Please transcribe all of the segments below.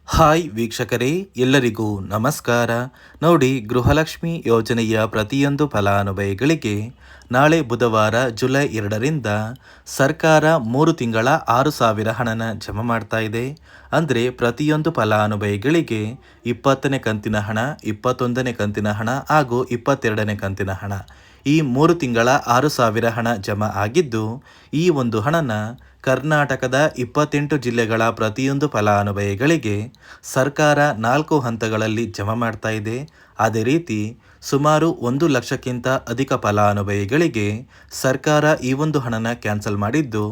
Hi ವೀಕ್ಷಕರೇ, ಎಲ್ಲರಿಗೂ ನಮಸ್ಕಾರ. ನೋಡಿ, ಗೃಹಲಕ್ಷ್ಮಿ ಯೋಜನೆಯ ಪ್ರತಿಯೊಂದು ಫಲಾನುಭವಿಗಳಿಗೆ ನಾಳೆ ಬುಧವಾರ ಜುಲೈ 2ರಿಂದ ಸರ್ಕಾರ 3 ತಿಂಗಳ 6,000 ಹಣನ ಜಮಾ ಮಾಡ್ತಾ ಇದೆ. ಅಂದರೆ ಪ್ರತಿಯೊಂದು ಫಲಾನುಭವಿಗಳಿಗೆ 20ನೇ ಕಂತಿನ ಹಣ, 21ನೇ ಕಂತಿನ ಹಣ ಹಾಗೂ 22ನೇ ಕಂತಿನ ಹಣ, ಈ 3 ತಿಂಗಳ 6,000 ಹಣ ಜಮಾ ಆಗಿದ್ದು, ಈ ಒಂದು ಹಣನ ಕರ್ನಾಟಕದ 28 ಜಿಲ್ಲೆಗಳ ಪ್ರತಿಯೊಂದು ಫಲಾನುಭವಿಗಳಿಗೆ ಸರ್ಕಾರ 4 ಹಂತಗಳಲ್ಲಿ ಜಮಾ ಮಾಡ್ತಾ ಇದೆ. ಅದೇ ರೀತಿ ಸುಮಾರು 1 ಲಕ್ಷಕ್ಕಿಂತ ಅಧಿಕ ಫಲಾನುಭವಿಗಳಿಗೆ ಸರ್ಕಾರ ಈ ಒಂದು ಹಣನ ಕ್ಯಾನ್ಸಲ್ ಮಾಡಿದ್ದು,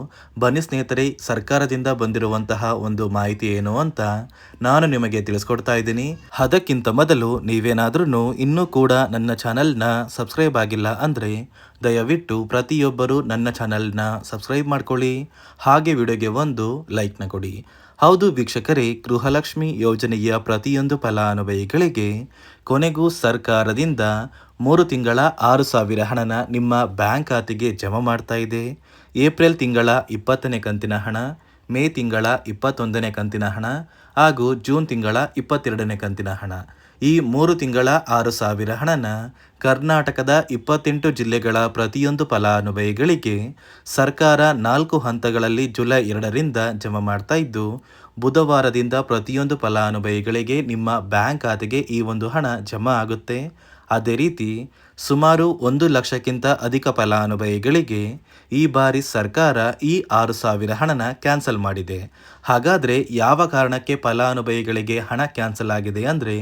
ಬನ್ನಿ ಸ್ನೇಹಿತರೆ, ಸರ್ಕಾರದಿಂದ ಬಂದಿರುವಂತಹ ಒಂದು ಮಾಹಿತಿ ಏನು ಅಂತ ನಾನು ನಿಮಗೆ ತಿಳಿಸ್ಕೊಡ್ತಾ ಇದ್ದೀನಿ. ಅದಕ್ಕಿಂತ ಮೊದಲು ನೀವೇನಾದ್ರೂ ಇನ್ನೂ ಕೂಡ ನನ್ನ ಚಾನಲ್ನ ಸಬ್ಸ್ಕ್ರೈಬ್ ಆಗಿಲ್ಲ ಅಂದರೆ ದಯವಿಟ್ಟು ಪ್ರತಿಯೊಬ್ಬರು ನನ್ನ ಚಾನಲ್ನ ಸಬ್ಸ್ಕ್ರೈಬ್ ಮಾಡ್ಕೊಳ್ಳಿ, ಹಾಗೆ ವಿಡಿಯೋಗೆ ಒಂದು ಲೈಕ್ನ ಕೊಡಿ. ಹೌದು ವೀಕ್ಷಕರೇ, ಗೃಹಲಕ್ಷ್ಮಿ ಯೋಜನೆಯ ಪ್ರತಿಯೊಂದು ಫಲಾನುಭವಿಗಳಿಗೆ ಕೊನೆಗೂ ಸರ್ಕಾರದಿಂದ 3 ತಿಂಗಳ 6,000 ಹಣನ ನಿಮ್ಮ ಬ್ಯಾಂಕ್ ಖಾತೆಗೆ ಜಮಾ ಮಾಡ್ತಾ ಇದೆ. ಏಪ್ರಿಲ್ ತಿಂಗಳ 20ನೇ ಕಂತಿನ ಹಣ, ಮೇ ತಿಂಗಳ 21ನೇ ಕಂತಿನ ಹಣ ಹಾಗೂ ಜೂನ್ ತಿಂಗಳ 22ನೇ ಕಂತಿನ ಹಣ, ಈ 3 ತಿಂಗಳ 6,000 ಹಣನ ಕರ್ನಾಟಕದ 28 ಜಿಲ್ಲೆಗಳ ಪ್ರತಿಯೊಂದು ಫಲಾನುಭವಿಗಳಿಗೆ ಸರ್ಕಾರ 4 ಹಂತಗಳಲ್ಲಿ ಜುಲೈ 2ರಿಂದ ಜಮಾ ಮಾಡ್ತಾ ಇದ್ದು, ಬುಧವಾರದಿಂದ ಪ್ರತಿಯೊಂದು ಫಲಾನುಭವಿಗಳಿಗೆ ನಿಮ್ಮ ಬ್ಯಾಂಕ್ ಖಾತೆಗೆ ಈ ಒಂದು ಹಣ ಜಮಾ ಆಗುತ್ತೆ. ಅದೇ ರೀತಿ ಸುಮಾರು 1 ಲಕ್ಷಕ್ಕಿಂತ ಅಧಿಕ ಫಲಾನುಭವಿಗಳಿಗೆ ಈ ಬಾರಿ ಸರ್ಕಾರ ಈ 6,000 ಹಣನ ಕ್ಯಾನ್ಸಲ್ ಮಾಡಿದೆ. ಹಾಗಾದರೆ ಯಾವ ಕಾರಣಕ್ಕೆ ಫಲಾನುಭವಿಗಳಿಗೆ ಹಣ ಕ್ಯಾನ್ಸಲ್ ಆಗಿದೆ ಅಂದರೆ,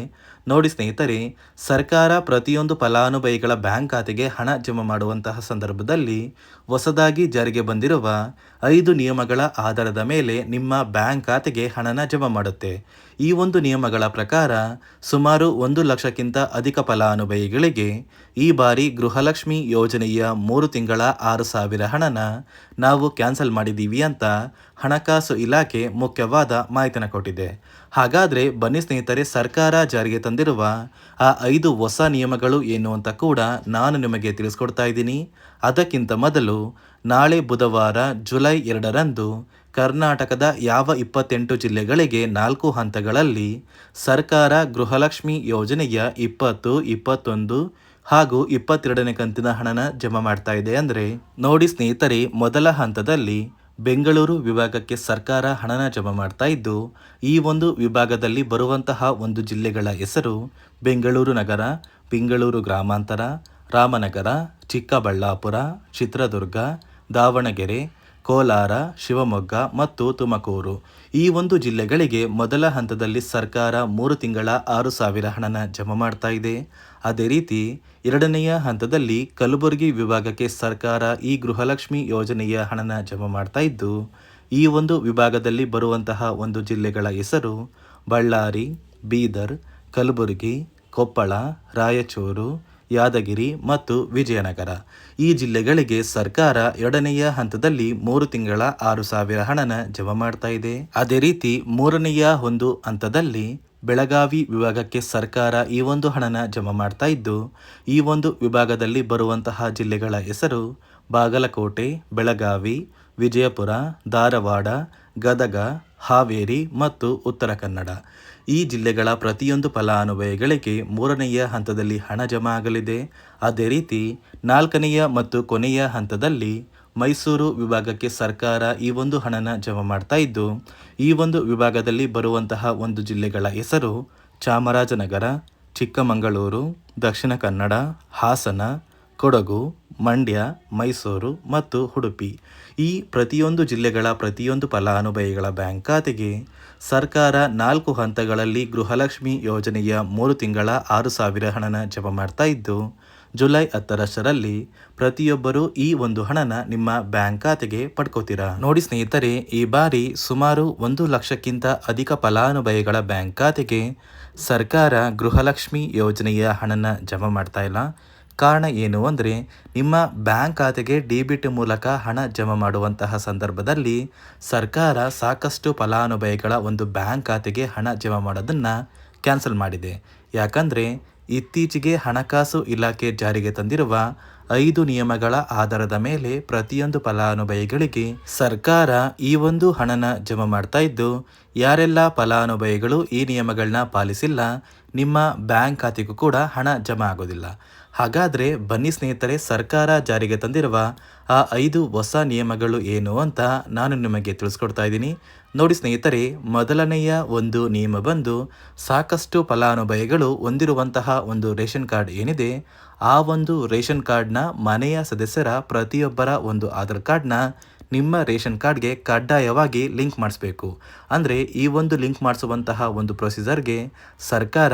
ನೋಡಿ ಸ್ನೇಹಿತರೆ, ಸರ್ಕಾರ ಪ್ರತಿಯೊಂದು ಫಲಾನುಭವಿಗಳ ಬ್ಯಾಂಕ್ ಖಾತೆಗೆ ಹಣ ಜಮಾ ಮಾಡುವಂತಹ ಸಂದರ್ಭದಲ್ಲಿ ಹೊಸದಾಗಿ ಜಾರಿಗೆ ಬಂದಿರುವ 5 ನಿಯಮಗಳ ಆಧಾರದ ಮೇಲೆ ನಿಮ್ಮ ಬ್ಯಾಂಕ್ ಖಾತೆಗೆ ಹಣನ ಜಮಾ ಮಾಡುತ್ತೆ. ಈ ಒಂದು ನಿಯಮಗಳ ಪ್ರಕಾರ ಸುಮಾರು 1 ಲಕ್ಷಕ್ಕಿಂತ ಅಧಿಕ ಫಲಾನುಭವಿಗಳಿಗೆ ಈ ಬಾರಿ ಗೃಹಲಕ್ಷ್ಮಿ ಯೋಜನೆಯ 3 ತಿಂಗಳ 6,000 ಹಣನ ನಾವು ಕ್ಯಾನ್ಸಲ್ ಮಾಡಿದ್ದೀವಿ ಅಂತ ಹಣಕಾಸು ಇಲಾಖೆ ಮುಖ್ಯವಾದ ಮಾಹಿತಿನ ಕೊಟ್ಟಿದೆ. ಹಾಗಾದರೆ ಬನ್ನಿ ಸ್ನೇಹಿತರೆ, ಸರ್ಕಾರ ಜಾರಿಗೆ ತಂದಿರುವ ಆ 5 ಹೊಸ ನಿಯಮಗಳು ಏನು ಅಂತ ಕೂಡ ನಾನು ನಿಮಗೆ ತಿಳಿಸ್ಕೊಡ್ತಾ ಇದ್ದೀನಿ. ಅದಕ್ಕಿಂತ ಮೊದಲು ನಾಳೆ ಬುಧವಾರ ಜುಲೈ 2ರಂದು ಕರ್ನಾಟಕದ ಯಾವ 28 ಜಿಲ್ಲೆಗಳಿಗೆ 4 ಹಂತಗಳಲ್ಲಿ ಸರ್ಕಾರ ಗೃಹಲಕ್ಷ್ಮಿ ಯೋಜನೆಯ 20, 21 ಹಾಗೂ 22ನೇ ಕಂತಿನ ಹಣನ ಜಮಾ ಮಾಡ್ತಾ ಇದೆ. ಅಂದರೆ ನೋಡಿ ಸ್ನೇಹಿತರೆ, ಮೊದಲ ಹಂತದಲ್ಲಿ ಬೆಂಗಳೂರು ವಿಭಾಗಕ್ಕೆ ಸರ್ಕಾರ ಹಣನ ಜಮಾ ಮಾಡ್ತಾ ಇದ್ದು, ಈ ಒಂದು ವಿಭಾಗದಲ್ಲಿ ಬರುವಂತಹ ಒಂದು ಜಿಲ್ಲೆಗಳ ಹೆಸರು ಬೆಂಗಳೂರು ನಗರ, ಬೆಂಗಳೂರು ಗ್ರಾಮಾಂತರ, ರಾಮನಗರ, ಚಿಕ್ಕಬಳ್ಳಾಪುರ, ಚಿತ್ರದುರ್ಗ, ದಾವಣಗೆರೆ, ಕೋಲಾರ, ಶಿವಮೊಗ್ಗ ಮತ್ತು ತುಮಕೂರು. ಈ ಒಂದು ಜಿಲ್ಲೆಗಳಿಗೆ ಮೊದಲ ಹಂತದಲ್ಲಿ ಸರ್ಕಾರ 3 ತಿಂಗಳ 6,000 ಹಣನ ಜಮಾ ಮಾಡ್ತಾ ಇದೆ. ಅದೇ ರೀತಿ ಎರಡನೆಯ ಹಂತದಲ್ಲಿ ಕಲಬುರಗಿ ವಿಭಾಗಕ್ಕೆ ಸರ್ಕಾರ ಈ ಗೃಹಲಕ್ಷ್ಮಿ ಯೋಜನೆಯ ಹಣನ ಜಮಾ ಮಾಡ್ತಾ ಇದ್ದು, ಈ ಒಂದು ವಿಭಾಗದಲ್ಲಿ ಬರುವಂತಹ ಒಂದು ಜಿಲ್ಲೆಗಳ ಹೆಸರು ಬಳ್ಳಾರಿ, ಬೀದರ್, ಕಲಬುರಗಿ, ಕೊಪ್ಪಳ, ರಾಯಚೂರು, ಯಾದಗಿರಿ ಮತ್ತು ವಿಜಯನಗರ. ಈ ಜಿಲ್ಲೆಗಳಿಗೆ ಸರ್ಕಾರ ಎರಡನೆಯ ಹಂತದಲ್ಲಿ 3 ತಿಂಗಳ 6,000 ಹಣನ ಜಮಾ ಮಾಡ್ತಾ ಇದೆ. ಅದೇ ರೀತಿ ಮೂರನೆಯ ಒಂದು ಹಂತದಲ್ಲಿ ಬೆಳಗಾವಿ ವಿಭಾಗಕ್ಕೆ ಸರ್ಕಾರ ಈ ಒಂದು ಹಣನ ಜಮಾ ಮಾಡ್ತಾ ಇದ್ದು, ಈ ಒಂದು ವಿಭಾಗದಲ್ಲಿ ಬರುವಂತಹ ಜಿಲ್ಲೆಗಳ ಹೆಸರು ಬಾಗಲಕೋಟೆ, ಬೆಳಗಾವಿ, ವಿಜಯಪುರ, ಧಾರವಾಡ, ಗದಗ, ಹಾವೇರಿ ಮತ್ತು ಉತ್ತರ ಕನ್ನಡ. ಈ ಜಿಲ್ಲೆಗಳ ಪ್ರತಿಯೊಂದು ಫಲಾನುಭವಿಗಳಿಗೆ 3ನೆಯ ಹಂತದಲ್ಲಿ ಹಣ ಜಮಾ ಆಗಲಿದೆ. ಅದೇ ರೀತಿ 4ನೆಯ ಮತ್ತು ಕೊನೆಯ ಹಂತದಲ್ಲಿ ಮೈಸೂರು ವಿಭಾಗಕ್ಕೆ ಸರ್ಕಾರ ಈ ಒಂದು ಹಣನ ಜಮಾ ಮಾಡ್ತಾ ಇದ್ದು, ಈ ಒಂದು ವಿಭಾಗದಲ್ಲಿ ಬರುವಂತಹ ಒಂದು ಜಿಲ್ಲೆಗಳ ಹೆಸರು ಚಾಮರಾಜನಗರ, ಚಿಕ್ಕಮಗಳೂರು, ದಕ್ಷಿಣ ಕನ್ನಡ, ಹಾಸನ, ಕೊಡಗು, ಮಂಡ್ಯ, ಮೈಸೂರು ಮತ್ತು ಉಡುಪಿ. ಈ ಪ್ರತಿಯೊಂದು ಜಿಲ್ಲೆಗಳ ಪ್ರತಿಯೊಂದು ಫಲಾನುಭವಿಗಳ ಬ್ಯಾಂಕ್ ಖಾತೆಗೆ ಸರ್ಕಾರ 4 ಹಂತಗಳಲ್ಲಿ ಗೃಹಲಕ್ಷ್ಮಿ ಯೋಜನೆಯ 3 ತಿಂಗಳ 6,000 ಹಣನ ಜಮಾ ಮಾಡ್ತಾ ಇದ್ದು, ಜುಲೈ 10ರಷ್ಟರಲ್ಲಿ ಪ್ರತಿಯೊಬ್ಬರು ಈ ಒಂದು ಹಣನ ನಿಮ್ಮ ಬ್ಯಾಂಕ್ ಖಾತೆಗೆ ಪಡ್ಕೋತೀರಾ. ನೋಡಿ ಸ್ನೇಹಿತರೆ, ಈ ಬಾರಿ ಸುಮಾರು 1 ಲಕ್ಷಕ್ಕಿಂತ ಅಧಿಕ ಫಲಾನುಭವಿಗಳ ಬ್ಯಾಂಕ್ ಖಾತೆಗೆ ಸರ್ಕಾರ ಗೃಹಲಕ್ಷ್ಮಿ ಯೋಜನೆಯ ಹಣನ ಜಮಾ ಮಾಡ್ತಾ ಇಲ್ಲ. ಕಾರಣ ಏನು ಅಂದರೆ, ನಿಮ್ಮ ಬ್ಯಾಂಕ್ ಖಾತೆಗೆ ಡೆಬಿಟ್ ಮೂಲಕ ಹಣ ಜಮಾ ಮಾಡುವಂತಹ ಸಂದರ್ಭದಲ್ಲಿ ಸರ್ಕಾರ ಸಾಕಷ್ಟು ಫಲಾನುಭವಿಗಳ ಒಂದು ಬ್ಯಾಂಕ್ ಖಾತೆಗೆ ಹಣ ಜಮಾ ಮಾಡೋದನ್ನು ಕ್ಯಾನ್ಸಲ್ ಮಾಡಿದೆ. ಯಾಕಂದರೆ ಇತ್ತೀಚೆಗೆ ಹಣಕಾಸು ಇಲಾಖೆ ಜಾರಿಗೆ ತಂದಿರುವ 5 ನಿಯಮಗಳ ಆಧಾರದ ಮೇಲೆ ಪ್ರತಿಯೊಂದು ಫಲಾನುಭವಿಗಳಿಗೆ ಸರ್ಕಾರ ಈ ಒಂದು ಹಣನ ಜಮಾ ಮಾಡ್ತಾ ಇದ್ದು, ಯಾರೆಲ್ಲ ಫಲಾನುಭವಿಗಳು ಈ ನಿಯಮಗಳನ್ನ ಪಾಲಿಸಿಲ್ಲ, ನಿಮ್ಮ ಬ್ಯಾಂಕ್ ಖಾತೆಗೂ ಕೂಡ ಹಣ ಜಮಾ ಆಗೋದಿಲ್ಲ. ಹಾಗಾದರೆ ಬನ್ನಿ ಸ್ನೇಹಿತರೆ, ಸರ್ಕಾರ ಜಾರಿಗೆ ತಂದಿರುವ ಆ 5 ಹೊಸ ನಿಯಮಗಳು ಏನು ಅಂತ ನಾನು ನಿಮಗೆ ತಿಳಿಸ್ಕೊಡ್ತಾ ಇದ್ದೀನಿ. ನೋಡಿ ಸ್ನೇಹಿತರೆ, ಮೊದಲನೆಯ ಒಂದು ನಿಯಮ ಬಂದು, ಸಾಕಷ್ಟು ಫಲಾನುಭವಿಗಳು ಹೊಂದಿರುವಂತಹ ಒಂದು ರೇಷನ್ ಕಾರ್ಡ್ ಏನಿದೆ, ಆ ಒಂದು ರೇಷನ್ ಕಾರ್ಡ್ನ ಮನೆಯ ಸದಸ್ಯರ ಪ್ರತಿಯೊಬ್ಬರ ಒಂದು ಆಧಾರ್ ಕಾರ್ಡ್ನ ನಿಮ್ಮ ರೇಷನ್ ಕಾರ್ಡ್ಗೆ ಕಡ್ಡಾಯವಾಗಿ ಲಿಂಕ್ ಮಾಡಿಸ್ಬೇಕು. ಅಂದರೆ ಈ ಒಂದು ಲಿಂಕ್ ಮಾಡಿಸುವಂತಹ ಒಂದು ಪ್ರೊಸೀಜರ್ಗೆ ಸರ್ಕಾರ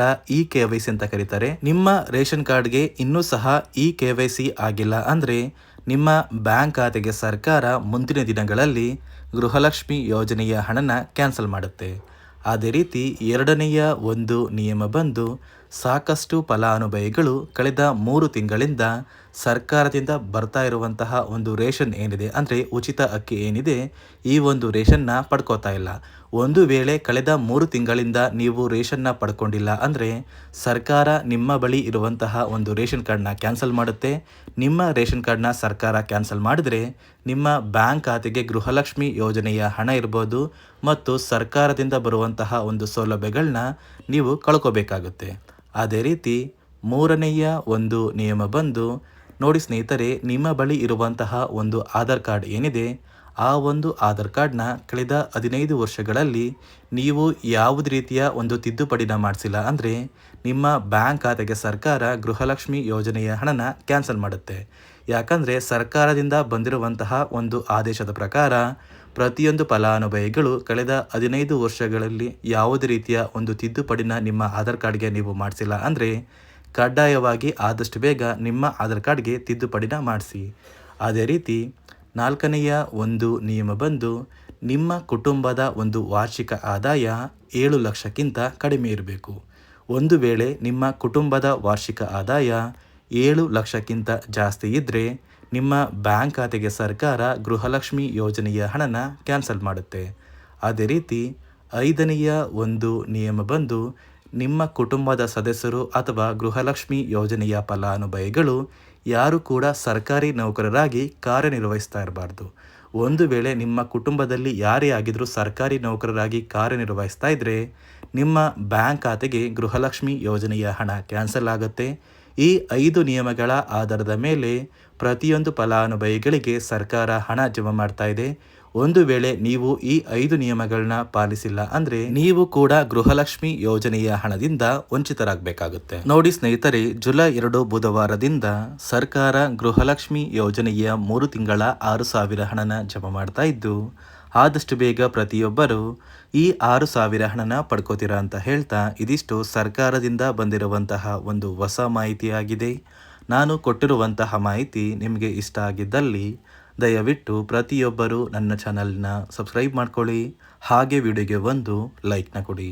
KYC ಅಂತ ಕರೀತಾರೆ. ನಿಮ್ಮ ರೇಷನ್ ಕಾರ್ಡ್ಗೆ ಇನ್ನೂ ಸಹ KYC ಆಗಿಲ್ಲ ಅಂದರೆ ನಿಮ್ಮ ಬ್ಯಾಂಕ್ ಖಾತೆಗೆ ಸರ್ಕಾರ ಮುಂದಿನ ದಿನಗಳಲ್ಲಿ ಗೃಹಲಕ್ಷ್ಮಿ ಯೋಜನೆಯ ಹಣನ ಕ್ಯಾನ್ಸಲ್ ಮಾಡುತ್ತೆ. ಅದೇ ರೀತಿ ಎರಡನೆಯ ಒಂದು ನಿಯಮ ಬಂದು, ಸಾಕಷ್ಟು ಫಲಾನುಭವಿಗಳು ಕಳೆದ 3 ತಿಂಗಳಿಂದ ಸರ್ಕಾರದಿಂದ ಬರ್ತಾ ಇರುವಂತಹ ಒಂದು ರೇಷನ್ ಏನಿದೆ, ಅಂದರೆ ಉಚಿತ ಅಕ್ಕಿ ಏನಿದೆ, ಈ ಒಂದು ರೇಷನ್ನ ಪಡ್ಕೋತಾ ಇಲ್ಲ. ಒಂದು ವೇಳೆ ಕಳೆದ 3 ತಿಂಗಳಿಂದ ನೀವು ರೇಷನ್ನ ಪಡ್ಕೊಂಡಿಲ್ಲ ಅಂದರೆ ಸರ್ಕಾರ ನಿಮ್ಮ ಬಳಿ ಇರುವಂತಹ ಒಂದು ರೇಷನ್ ಕಾರ್ಡ್ನ ಕ್ಯಾನ್ಸಲ್ ಮಾಡುತ್ತೆ. ನಿಮ್ಮ ರೇಷನ್ ಕಾರ್ಡ್ನ ಸರ್ಕಾರ ಕ್ಯಾನ್ಸಲ್ ಮಾಡಿದರೆ ನಿಮ್ಮ ಬ್ಯಾಂಕ್ ಖಾತೆಗೆ ಗೃಹಲಕ್ಷ್ಮಿ ಯೋಜನೆಯ ಹಣ ಇರ್ಬೋದು ಮತ್ತು ಸರ್ಕಾರದಿಂದ ಬರುವಂತಹ ಒಂದು ಸೌಲಭ್ಯಗಳನ್ನ ನೀವು ಕಳ್ಕೋಬೇಕಾಗುತ್ತೆ. ಅದೇ ರೀತಿ ಮೂರನೆಯ ಒಂದು ನಿಯಮ ಬಂದು, ನೋಡಿ ಸ್ನೇಹಿತರೆ, ನಿಮ್ಮ ಬಳಿ ಇರುವಂತಹ ಒಂದು ಆಧಾರ್ ಕಾರ್ಡ್ ಏನಿದೆ, ಆ ಒಂದು ಆಧಾರ್ ಕಾರ್ಡ್ನ ಕಳೆದ 15 ವರ್ಷಗಳಲ್ಲಿ ನೀವು ಯಾವುದೇ ರೀತಿಯ ಒಂದು ತಿದ್ದುಪಡಿನ ಮಾಡಿಸಿಲ್ಲ ಅಂದರೆ ನಿಮ್ಮ ಬ್ಯಾಂಕ್ ಖಾತೆಗೆ ಸರ್ಕಾರ ಗೃಹಲಕ್ಷ್ಮಿ ಯೋಜನೆಯ ಹಣನ ಕ್ಯಾನ್ಸಲ್ ಮಾಡುತ್ತೆ. ಯಾಕಂದರೆ ಸರ್ಕಾರದಿಂದ ಬಂದಿರುವಂತಹ ಒಂದು ಆದೇಶದ ಪ್ರಕಾರ ಪ್ರತಿಯೊಂದು ಫಲಾನುಭವಿಗಳು ಕಳೆದ 15 ವರ್ಷಗಳಲ್ಲಿ ಯಾವುದೇ ರೀತಿಯ ಒಂದು ತಿದ್ದುಪಡಿನ ನಿಮ್ಮ ಆಧಾರ್ ಕಾರ್ಡ್ಗೆ ನೀವು ಮಾಡಿಸಿಲ್ಲ ಅಂದರೆ ಕಡ್ಡಾಯವಾಗಿ ಆದಷ್ಟು ಬೇಗ ನಿಮ್ಮ ಆಧಾರ್ ಕಾರ್ಡ್ಗೆ ತಿದ್ದುಪಡಿನ ಮಾಡಿಸಿ. ಅದೇ ರೀತಿ ನಾಲ್ಕನೆಯ ಒಂದು ನಿಯಮ ಬಂದು, ನಿಮ್ಮ ಕುಟುಂಬದ ಒಂದು ವಾರ್ಷಿಕ ಆದಾಯ 7 ಲಕ್ಷಕ್ಕಿಂತ ಕಡಿಮೆ ಇರಬೇಕು. ಒಂದು ವೇಳೆ ನಿಮ್ಮ ಕುಟುಂಬದ ವಾರ್ಷಿಕ ಆದಾಯ 7 ಲಕ್ಷಕ್ಕಿಂತ ಜಾಸ್ತಿ ಇದ್ದರೆ ನಿಮ್ಮ ಬ್ಯಾಂಕ್ ಖಾತೆಗೆ ಸರ್ಕಾರ ಗೃಹಲಕ್ಷ್ಮಿ ಯೋಜನೆಯ ಹಣನ ಕ್ಯಾನ್ಸಲ್ ಮಾಡುತ್ತೆ. ಅದೇ ರೀತಿ ಐದನೆಯ ಒಂದು ನಿಯಮ ಬಂದು, ನಿಮ್ಮ ಕುಟುಂಬದ ಸದಸ್ಯರು ಅಥವಾ ಗೃಹಲಕ್ಷ್ಮಿ ಯೋಜನೆಯ ಫಲಾನುಭವಿಗಳು ಯಾರು ಕೂಡ ಸರ್ಕಾರಿ ನೌಕರರಾಗಿ ಕಾರ್ಯನಿರ್ವಹಿಸ್ತಾ ಇರಬಾರ್ದು. ಒಂದು ವೇಳೆ ನಿಮ್ಮ ಕುಟುಂಬದಲ್ಲಿ ಯಾರೇ ಆಗಿದ್ರೂ ಸರ್ಕಾರಿ ನೌಕರರಾಗಿ ಕಾರ್ಯನಿರ್ವಹಿಸ್ತಾ ಇದ್ದರೆ ನಿಮ್ಮ ಬ್ಯಾಂಕ್ ಖಾತೆಗೆ ಗೃಹಲಕ್ಷ್ಮಿ ಯೋಜನೆಯ ಹಣ ಕ್ಯಾನ್ಸಲ್ ಆಗುತ್ತೆ. ಈ 5 ನಿಯಮಗಳ ಆಧಾರದ ಮೇಲೆ ಪ್ರತಿಯೊಂದು ಫಲಾನುಭವಿಗಳಿಗೆ ಸರ್ಕಾರ ಹಣ ಜಮಾ ಮಾಡ್ತಾ ಇದೆ. ಒಂದು ವೇಳೆ ನೀವು ಈ 5 ನಿಯಮಗಳನ್ನ ಪಾಲಿಸಿಲ್ಲ ಅಂದರೆ ನೀವು ಕೂಡ ಗೃಹಲಕ್ಷ್ಮಿ ಯೋಜನೆಯ ಹಣದಿಂದ ವಂಚಿತರಾಗಬೇಕಾಗುತ್ತೆ. ನೋಡಿ ಸ್ನೇಹಿತರೆ, ಜುಲೈ 2 ಬುಧವಾರದಿಂದ ಸರ್ಕಾರ ಗೃಹಲಕ್ಷ್ಮಿ ಯೋಜನೆಯ 3 ತಿಂಗಳ 6,000 ಹಣನ ಜಮಾ ಮಾಡ್ತಾ ಇದ್ದು, ಆದಷ್ಟು ಬೇಗ ಪ್ರತಿಯೊಬ್ಬರು ಈ 6,000 ಹಣನ ಪಡ್ಕೋತೀರಾ ಅಂತ ಹೇಳ್ತಾ, ಇದಿಷ್ಟು ಸರ್ಕಾರದಿಂದ ಬಂದಿರುವಂತಹ ಒಂದು ಹೊಸ ಮಾಹಿತಿಯಾಗಿದೆ. ನಾನು ಕೊಟ್ಟಿರುವಂತಹ ಮಾಹಿತಿ ನಿಮಗೆ ಇಷ್ಟ ಆಗಿದ್ದಲ್ಲಿ ದಯವಿಟ್ಟು ಪ್ರತಿಯೊಬ್ಬರು ನನ್ನ ಚಾನಲ್ನ ಸಬ್ಸ್ಕ್ರೈಬ್ ಮಾಡ್ಕೊಳ್ಳಿ, ಹಾಗೆ ವಿಡಿಯೋಗೆ ಒಂದು ಲೈಕ್ನ ಕೊಡಿ.